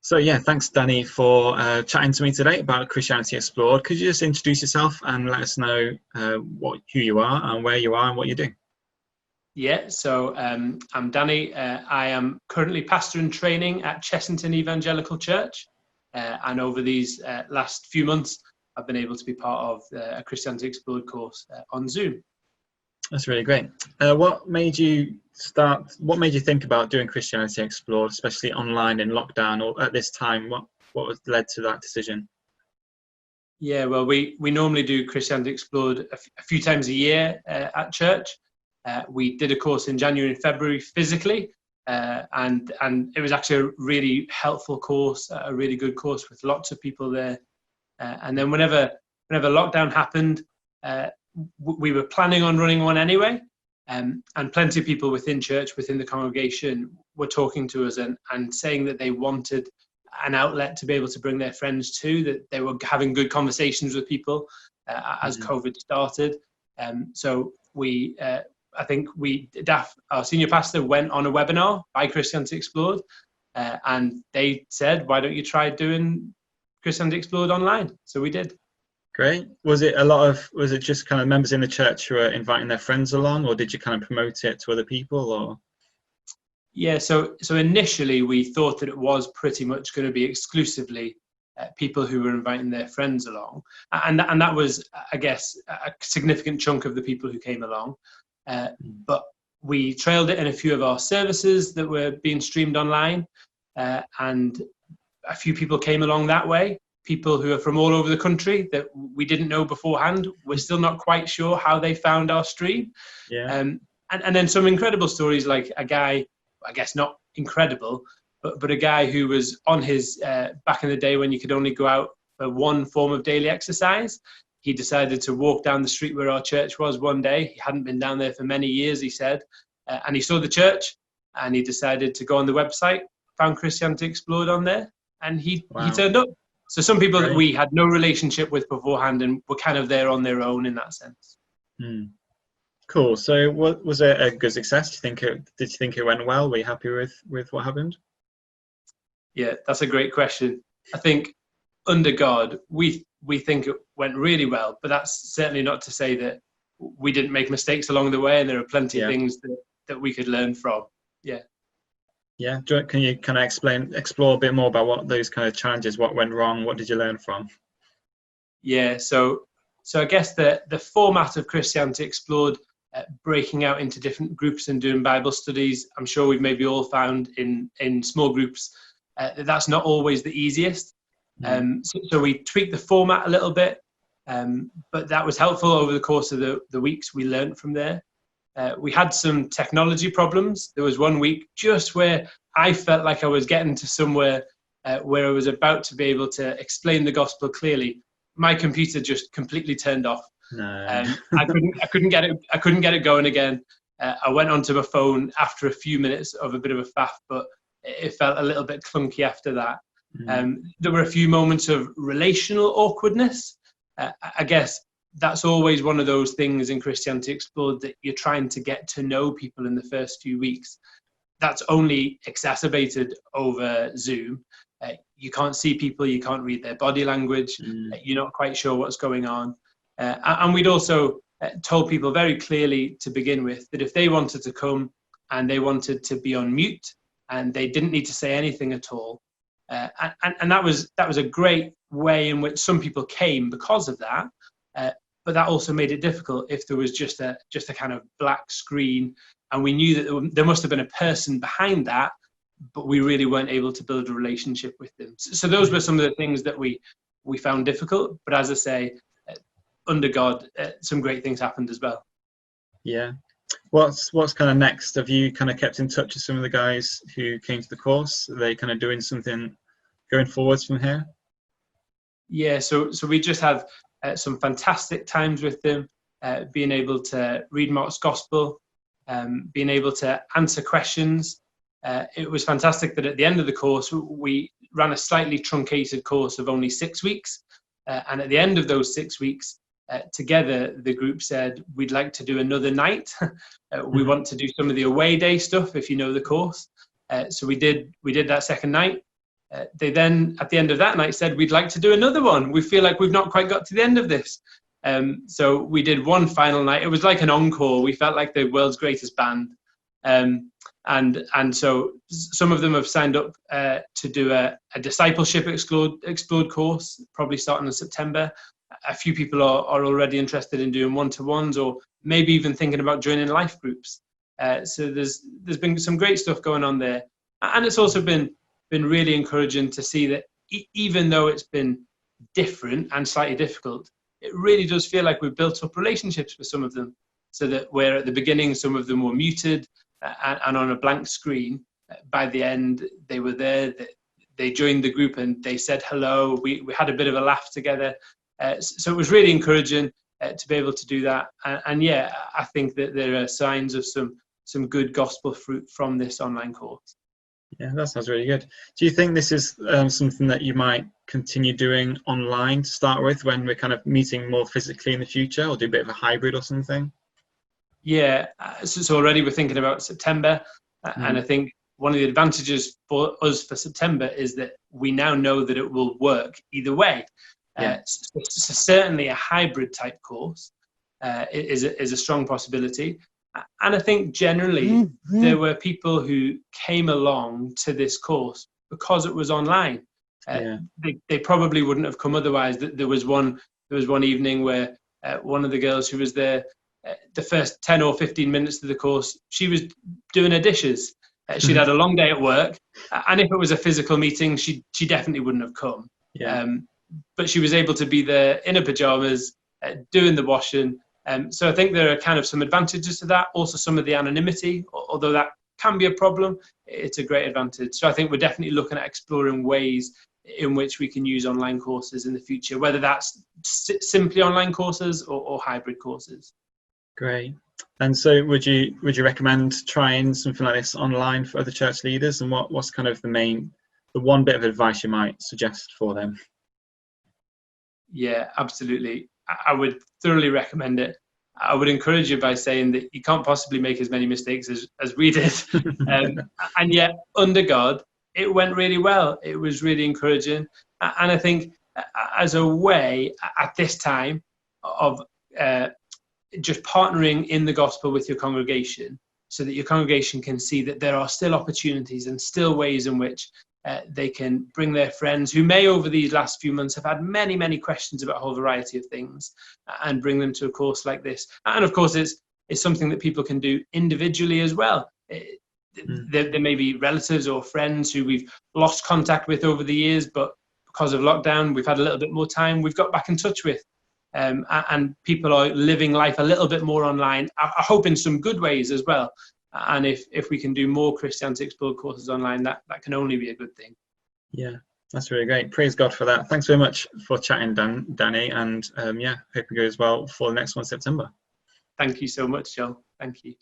So yeah, thanks Danny for chatting to me today about Christianity Explored. Could you just introduce yourself and let us know who you are and where you are and what you do? Yeah, so I'm Danny. I am currently pastor in training at Chessington Evangelical Church. And over these last few months, I've been able to be part of a Christianity Explored course on Zoom. That's really great. What made you think about doing Christianity Explored, especially online in lockdown or at this time? What led to that decision? Yeah, well, we normally do Christianity Explored a few times a year at church. We did a course in January and February physically, and it was actually a really helpful course, a really good course with lots of people there. And then whenever lockdown happened, we were planning on running one anyway, and plenty of people within church, within the congregation, were talking to us and saying that they wanted an outlet to be able to bring their friends to, that they were having good conversations with people as COVID started. So I think our senior pastor went on a webinar by Christianity Explored, and they said, why don't you try doing Christianity Explored online? So we did. Great. Was it just kind of members in the church who were inviting their friends along, or did you kind of promote it to other people, or? Yeah, so initially we thought that it was pretty much going to be exclusively people who were inviting their friends along, and that was, I guess, a significant chunk of the people who came along. But we trailed it in a few of our services that were being streamed online, and a few people came along that way. People who are from all over the country that we didn't know beforehand. We're still not quite sure how they found our stream. Yeah. And then some incredible stories, like a guy, I guess not incredible, but a guy who was on his, back in the day when you could only go out for one form of daily exercise. He decided to walk down the street where our church was one day. He hadn't been down there for many years, he said, and he saw the church, and he decided to go on the website, found Christianity Explored on there, and he turned up. So some people that we had no relationship with beforehand and were kind of there on their own in that sense. Cool. So was it a good success? Did you think it went well? Were you happy with what happened? Yeah, that's a great question. I think under God, we think it went really well, but that's certainly not to say that we didn't make mistakes along the way, and there are plenty of things that we could learn from. Yeah. Yeah. Can you kind of explore a bit more about what those kind of challenges, what went wrong, what did you learn from? Yeah, so I guess the format of Christianity Explored, breaking out into different groups and doing Bible studies, I'm sure we've maybe all found in small groups that's not always the easiest. So we tweaked the format a little bit, but that was helpful over the course of the weeks. We learned from there. We had some technology problems. There was one week just where I felt like I was getting to somewhere where I was about to be able to explain the gospel clearly. My computer just completely turned off. No. I couldn't get it going again. I went onto my phone after a few minutes of a bit of a faff, but it felt a little bit clunky after that. There were a few moments of relational awkwardness. I guess that's always one of those things in Christianity Explored, that you're trying to get to know people in the first few weeks. That's only exacerbated over Zoom. You can't see people, you can't read their body language, you're not quite sure what's going on. And we'd also told people very clearly to begin with that if they wanted to come and they wanted to be on mute and they didn't need to say anything at all. And that was a great way in which some people came because of that. But that also made it difficult if there was just a kind of black screen, and we knew that there must have been a person behind that, but we really weren't able to build a relationship with them. So those were some of the things that we found difficult. But as I say, under God, some great things happened as well. Yeah. What's kind of next? Have you kind of kept in touch with some of the guys who came to the course? Are they kind of doing something going forwards from here? Yeah, so we just had some fantastic times with them, being able to read Mark's Gospel, being able to answer questions. It was fantastic that at the end of the course, we ran a slightly truncated course of only 6 weeks. And at the end of those 6 weeks, together, the group said, we'd like to do another night. We want to do some of the away day stuff, if you know the course. So we did that second night. They then, at the end of that night, said, we'd like to do another one. We feel like we've not quite got to the end of this. So we did one final night. It was like an encore. We felt like the world's greatest band. And so some of them have signed up to do a discipleship explored course, probably starting in September. A few people are already interested in doing one-to-ones, or maybe even thinking about joining life groups. So there's been some great stuff going on there. And it's also been really encouraging to see that even though it's been different and slightly difficult, it really does feel like we've built up relationships with some of them. So that where at the beginning some of them were muted and on a blank screen, by the end they were there. They joined the group and they said hello. We had a bit of a laugh together. So it was really encouraging to be able to do that. And yeah, I think that there are signs of some good gospel fruit from this online course. Yeah, that sounds really good. Do you think this is something that you might continue doing online to start with when we're kind of meeting more physically in the future, or do a bit of a hybrid or something? Yeah, so already we're thinking about September, and I think one of the advantages for us for September is that we now know that it will work either way. Yeah. So certainly a hybrid type course is a strong possibility. And I think generally there were people who came along to this course because it was online. They probably wouldn't have come otherwise. There was one evening where one of the girls who was there, the first 10 or 15 minutes of the course, she was doing her dishes. She'd had a long day at work, and if it was a physical meeting, she definitely wouldn't have come. Yeah. But she was able to be there in her pajamas, doing the washing. So I think there are kind of some advantages to that. Also, some of the anonymity, although that can be a problem, it's a great advantage. So I think we're definitely looking at exploring ways in which we can use online courses in the future, whether that's simply online courses or hybrid courses. Great. And so would you recommend trying something like this online for other church leaders? And what's kind of the one bit of advice you might suggest for them? Yeah, absolutely. I would thoroughly recommend it. I would encourage you by saying that you can't possibly make as many mistakes as we did. And yet, under God, it went really well. It was really encouraging. And I think as a way at this time of just partnering in the gospel with your congregation, so that your congregation can see that there are still opportunities and still ways in which they can bring their friends who may over these last few months have had many, many questions about a whole variety of things, and bring them to a course like this. And of course, it's something that people can do individually as well. There may be relatives or friends who we've lost contact with over the years, but because of lockdown, we've had a little bit more time, we've got back in touch with. And people are living life a little bit more online, I hope in some good ways as well. And if we can do more Christianity Explored courses online, that can only be a good thing. Yeah, that's really great. Praise God for that. Thanks very much for chatting, Danny. And hope it goes well for the next one in September. Thank you so much, Joel. Thank you.